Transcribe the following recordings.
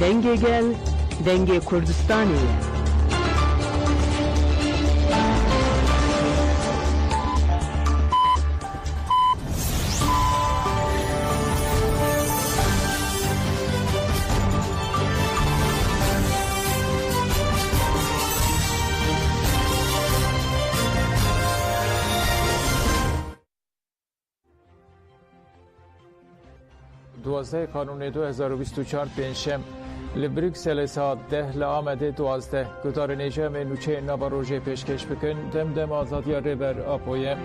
Dengê gel, dengê Kurdistanê ye. دوازده قانون 2024 پنجشنبه لبریکسل ساعت 10 لآمده 12 گذار نجام نوچه نواروژه پیشکش بکن دم آزادی ریبر آپویه.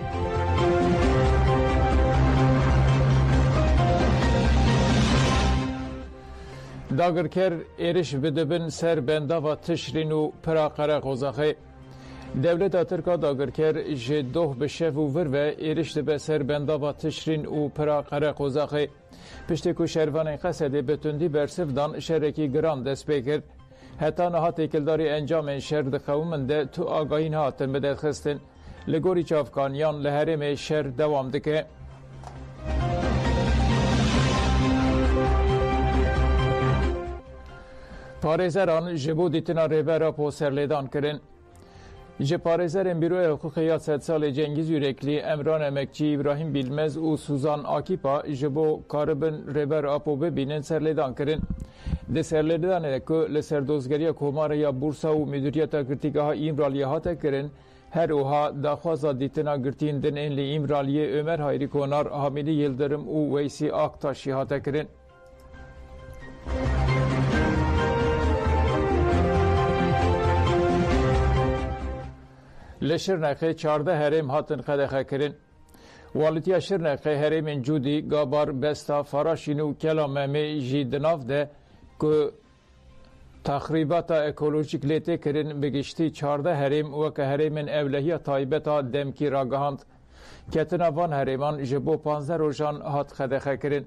داگرکر ایرش بدبن سر بنده و تشرین و پراقره غزاقه دولت ترکا داگرکر جدوه بشف و ور و ایرش به سر بنده و تشرین و پراقره غزاقه پشتی که شهروان قصده بتوندی برسف دان شرکی گران دست بکرد حتی نهات اکلداری انجام شهر دخومنده تو آگاهین هاتن بدد خستن لگوری چافکانیان لحرم شهر دوام دکه. پارێزەران ji bo dîtina rêbera poserlêdan kirin. Ji parêzerên Bîroya Hukukê ya Sedsalê Cengiz Yüreklî, Emran Emekçî, İbrahim Bilmez û Suzan Akîpa ji bo karibin rêber apo bibînin serlêdan kirin. Di serlêdanê ku li ser dozgeriya Komarê ya Bursa û Müdûriyeta Girtîgeha İmraliyê hate kirin, her wiha daxwaza dîtina girtiyên din ên li İmraliyê Ömer Hayrî Konar, Hamîdî Yıldırım û Weysî Aktaşî hate kirin. Li Şirnexê 14 herêm hatin qedexekirin. Walîtiya Şirnexê herêmên Cûdî, Gabar, Besta, Faraşîn û Kela Memê jî di nav de ku taxrîbata ekolojîk lê tê kirin bi giştî 14 herêm weke herêmên evlehiya taybeta Demkî ragihand. Ketina van herêman ji bo 15 rojan hat qedexekirin.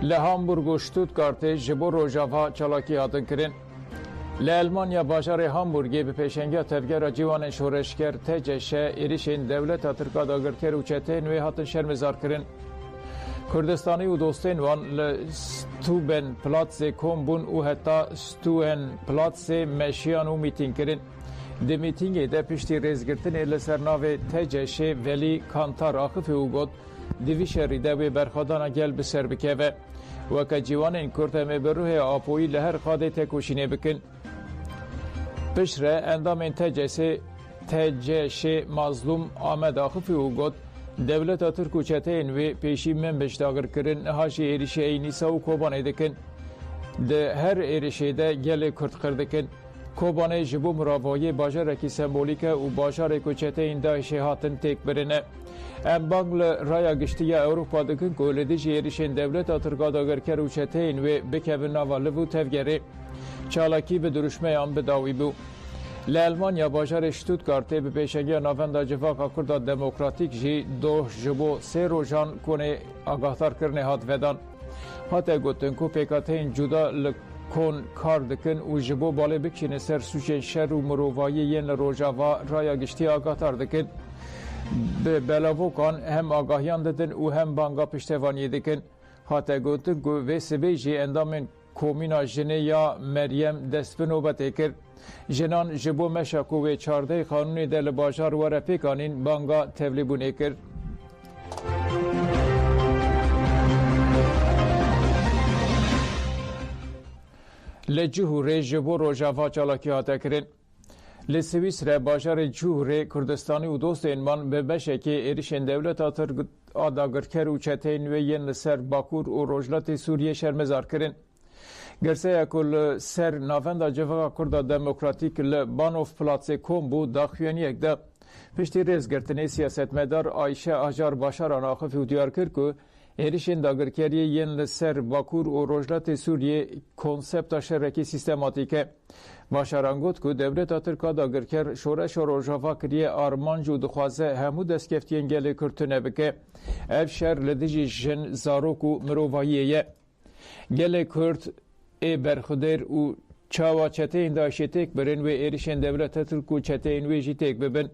Li Hamburg û Stuttgartê ji bo rojava çalakî hatin kirin. Li Almanya bajarê Hamburgê bi pêşengiya tevgera cîwanên şoreşger TCŞ êrişên Dewleta Tirka dagirker û çeteyên wê hatin şermezar kirin. Kurdistanî û dostên wan li Stubenplatzê kom bûn û heta Stubenplatzê meşiyan û mîtîng kirin. Di mîtîngê de piştî rêzgirtinê li ser navê TCŞ Velî Kantar Axifê û got di vî şerî de wê berxwedana gel bi ser bikeve. Weke cîwanên Kurd em ê bi ruhê apoyî li her xadê têkoşînê bikin. Piştre endamên TCŞ mazlûm Amed Axifê û got Dewleta Tirk û çeteyên wê pêşî min beşdagir kirin niha jî êrişê Eynîsa û Kobanê dikin. Di her êrişê de gelê Kurd qir dikin. Kobanê ji bo miravayê bajarekî sembolîk e û bajarê ku çeteyên Daişê hatin têkbirine. Em bang li raya giştiya Ewropa dikin ku li dijî êrişên Dewleta Tirka dagirker û çeteyên wê bikevin nava liv û tevgerê. Çalakî bi duruşmeyan bidawî bû. Li Almanya bajarê Stuttgartê bi pêşengiya navenda civaka Kurda Demokratîk jî doh ji bo 3 rojan konê agahdarkirinê hat vedan. Hate gotin ku pêkateyên cuda li kon kar dikin û ji bo balê bikişînin ser suçên şer û mirovayî yên li rojava raya giştî agahdar dikin. Bi belavokan hem agahiyan didin û hem banga piştevaniyê dikin. Hate gotin ku vê sibê jî endamên komîna jinê ya Meryem dest bi nobetê kir. Jinan ji bo meşa ku wê çardehê qanûnê de li bajar were pêkanîn banga tevlîbûnê kir. Li Cihûrê ji bo rojava çalakî hate kirin. Li Swîsre bajarê Cihûrê Kurdistanî û dostên man bi beşekê êrişên Dewleta Tirk a dagirker û çeteyên wê yên li ser Bakur û Rojhilatê Sûriyê şermezar kirin. Girseya ku li ser navenda civaka Kurda Demokratîk li Banovplatzê kom bû daxuyaniyek de piştî rêzgirtinê siyasetmedar Ayşe Acar Başaran Axifî û diyar kir ku êrişên dagirkeriyê yên li ser Bakur û Rojhilatê Sûriyê konsepta şerekî sîstematîk e. Başaran got ku Dewleta Tirka dagirker şoreşa rojava kiriye armanc û dixwaze hemû destkeftiyên gelê Kurd tune bike. Ev şer li dijî jin, zarok û mirovayiyê ye. Gelê Kurd ê berxwedêr û çawa çeteyên Daişê têk birin wê êrişên Dewleta Tirk û çeteyên wê jî têk bibin.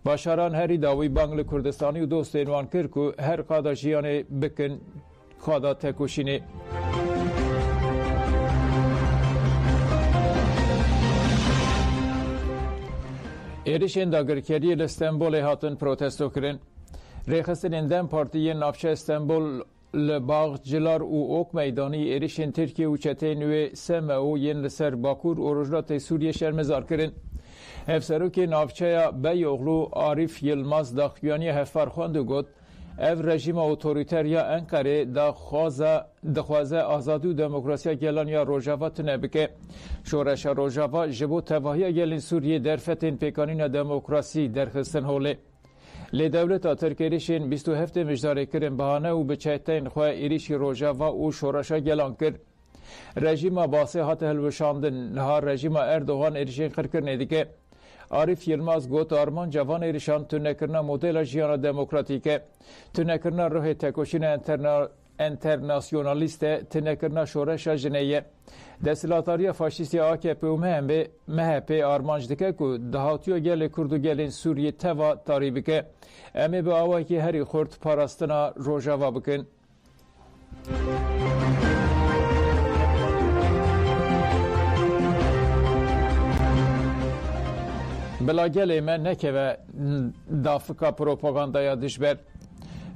باشاران هری داوی بانگل کردستانی و دوستین وان کرد که هر قادا جیانه بکن قادا تکوشینه. ایریشین داگرکری لستنبول هاتن پروتستو کرن. ریخستن دم پارتی نافچه استنبول لباغ جلار و اوک میدانی ایریشین ترکیه و چته نوی سمه و ین لسر باکور و رجلات سوریه شرمزار کرن. افسروک نافچه بیوغلو عارف یلماز داخویانی هفرخواندو گود او رژیم اوتوریتریا انقره دخوازه آزادی و دموکراسی گلانیا روژاوا تنه بکه. شورش روژاوا جبو تواهی گلین سوریه در فتن پیکانین دموکراسی در خستن هوله. لی دولت ترکیریشین 27 مجداره کرن بهانه و بچهتین خواه ایریشی روژاوا و شورشا گلان کرد. رژیم باسه هات هلوشاندن نها رژیم اردوغان ایریشین خرکرنه دیگه. عارف یلماز گوت آرمان جوان ایریشان تونکرنا مدل جیان دموکراتیکه، تونکرنا روح تکوشین انترناسیونالیسته، تونکرنا شورش جنیه. دستلاتاری فاشیستی AKP و MHP آرمانج دکه که دهاتیو گل کرد و گلین سوریه توا تاریبی که امی به آوائی که هری خورد پاراستنا روژاوا بکن. بلاگل من نکه دافکا پروپاگاندایا دشبر.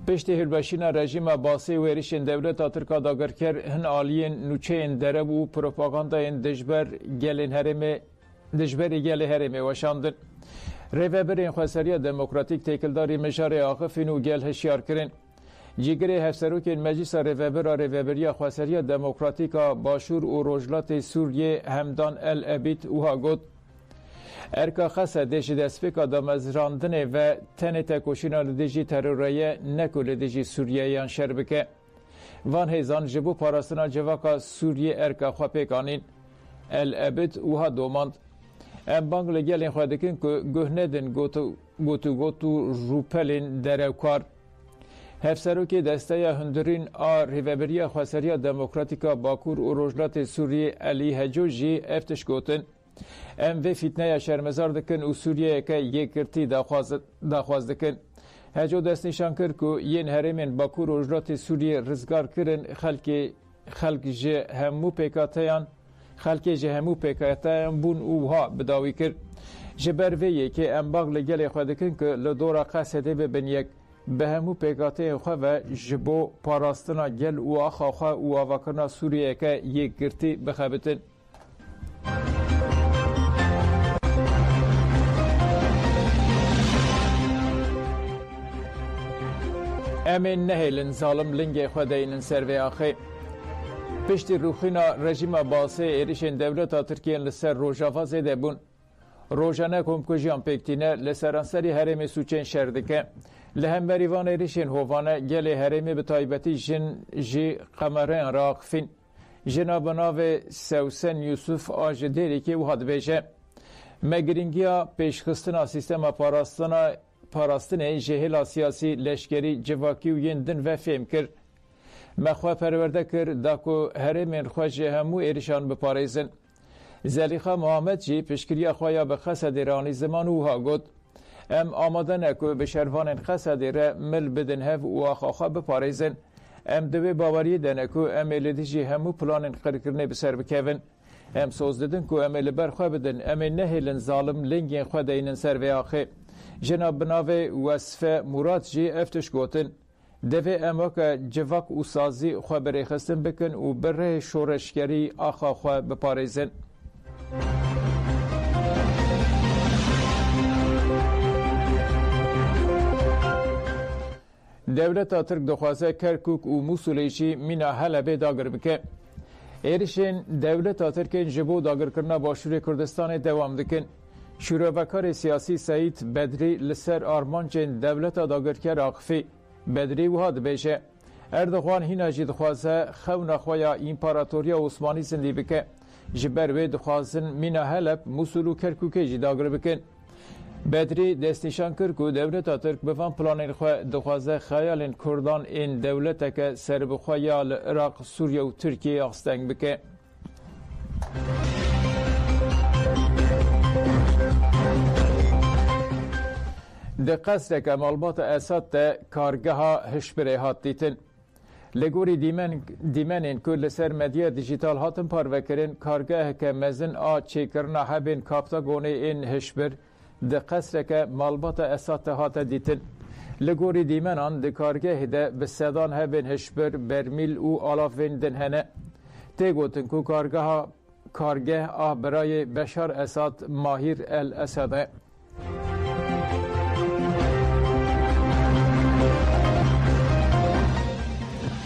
پشت هلبشین رژیم باسی و ایریشین دولت ترکا داگرکر هن آلین نوچه درب و پروپاگانداین دجبر گل هرمه وشاندن. ریوبرین خواسری دموکراتیک تکلداری مجار آخفین و گل هشیار کرن. جیگری هفسروکین مجلس ریوبریا خواسری دموکراتیکا باشور و روجلات سوریه همدان الابیت اوها گود. ارکا خاصه دیجی دسپیکا دامزراندنه و تنه تکوشینال دیجی تروریه نکول دیجی سوریه یان شربکه. وان هیزان جبو پاراستنا جواکا سوریه ارکا خواه پیکانین. الابد اوها دوماند. ام بانگ لگلین خواه دکن که گهنه دن گوتو روپلین دروکار. هفسروکی دسته هندرین ریوبریا خواسریا دموکراتیکا باکور و روجلات سوریه علی هجوجی افتش گوتن. ام و فتنه شرمزار دکن و سوریه که یک کرتی داخواز دکن. هجو دست نشان کرد که این هرمین باکور و روجلات سوریه رزگار کرن خلق جه همو پیکاتیان بون اوها بداوی کرد. جبر ویه که ام باگ لگل خواه دکن که لدورا قصده ببن یک به همو پیکاتیان خواه و جبو پاراستنا گل و آخا خواه و آواکرنا سوریه که یک کرتی بخابتن. امین نهیلن ظالم لنگ خودین سروی آخه. پشتی روخینا رژیم باسه ایریشین دولت ترکیه لسر روژاوا زیده بون. روژانه کمکوژیان پیکتینه لسرانسری هرمی سوچین شردکه. لهمبریوان ایریشین هوانه گل هرمی به تایبتی جی قمرین راقفین. جناب ناو سوسن یوسف آجدیری که وحد بیشه. مگرینگیا پیشخستنا سیستم پاراستن جهل سیاسی لشکری جواکی و یندن و فهم کرد. مخواه پرورده کرد داکو هرمین خواه همو ایریشان بپاریزن. زلیخا محمد جی پشکریا خواهیا به خسد ایرانی زمان اوها گود. ام آماده نکو به شروان خسد ایره مل بدن هف و آخاخا بپاریزن. ام دوی باوری دنکو ام ایلیدی جی همو پلان قرکرنه بسر بکوین. ام سوز ددن کو ام ایلی برخواه بدن ام نهیلن ظالم لنگین خواه دینن سر و آخه. جناب بناوی وصفه مراد جی افتش گوتن. دوی اما که جواک و سازی خواه بری خستن بکن و بره شورشگری آخا خواه بپاریزن. دولت ترک دخوازه کرکوک و موسولیشی مینا حلبه داگر بکه. ایریشین دولت ترکین جبو داگر کرنا باشور کردستان دوام دکن. شوروکار سیاسی سعید بدری لسر آرمانجین دولت داگرکر آقفی بدری وحاد بیشه. اردوغان هینا جی دخوازه خون خوایا ایمپاراتوریا عثمانی زندی بکه. جبر وی دخوازن مینا حلب موسول و کرکوکه جی داگر بکن. بدری دستنشان کرد که دولت ترک بفان پلان دخوازه خیال کردان این دولت که سر بخوایال عراق سوریه و ترکیه آستنگ بکه. د قصرک مالبات اساد ده کارگاه هشبره هات دیتن. لگوری دیمنین که لسر مدیا دیجیتال هاتن پاروکرین کارگاه که مزن چه کرنا هبین کافتا گونه این هشبر ده قصرک مالبات اساد هات دیتن. لگوری دیمنان ده کارگاه ده به سدان هبین هشبر برمیل و آلافین دن هنه. تیگوتن که کارگاه برای بشار اساد ماهیر الاساده.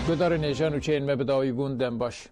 گدار نیشان و چین مبداوی بوندن باش.